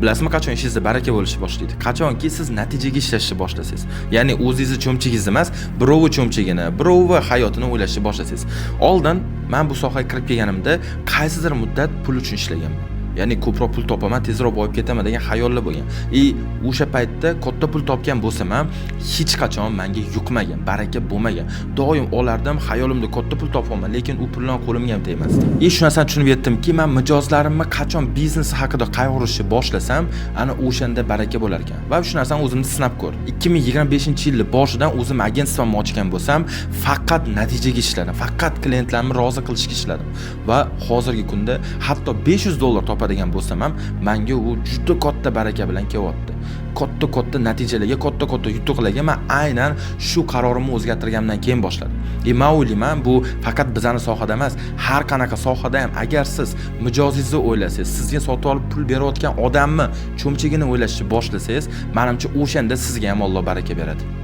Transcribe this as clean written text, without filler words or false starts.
Bilasizmi, qachon ishingizda baraka bo'lishni boshlaydi? Qachonki siz natijaga ishlashni boshlasangiz. Ya'ni o'zingizni cho'mchigingiz emas, birovning cho'mchigini, birovning hayotini o'ylashni boshlasangiz. Oldin men bu sohaga kirib kelganimda qaysidir muddat pul uchun ishlaganman. Ya'ni ko'proq pul topaman, tezroq boyib ketaman degan xayollar bo'lgan. O'sha paytda katta pul topgan bo'lsam ham hech qachon menga yuqmagan, baraka bo'lmagan. Doim olardim, xayolimda katta pul topolman, lekin u puldan qo'limga ham tegmasdi. Shu narsani tushunib yetdimki, men mijozlarimni qachon biznes haqida qayg'urishni boshlasam, ana o'shanda baraka bo'lar ekan. Va shu narsani o'zimni sinab ko'r. 2025-yilning boshidan o'zim agentsiyamni ochgan bo'lsam, faqat natijaga ishladim, faqat klientlarni rozi qilishga ishladim. Va hozirgi kunda hatto $500 topadigan bo'lsam ham, menga u juda katta baraka bilan kelyapti. Katta natijalarga, katta yutuqlarga men aynan shu qarorimni o'zgartirgandan keyin boshladim. Men o'ylayman, bu faqat bizning sohada emas, har qanaqa sohada ham agar siz mijozingizni o'ylasangiz, sizga sotib olib pul berayotgan odamni cho'mchigini o'ylashni boshlasangiz, menimcha o'shanda sizga ham Alloh baraka beradi.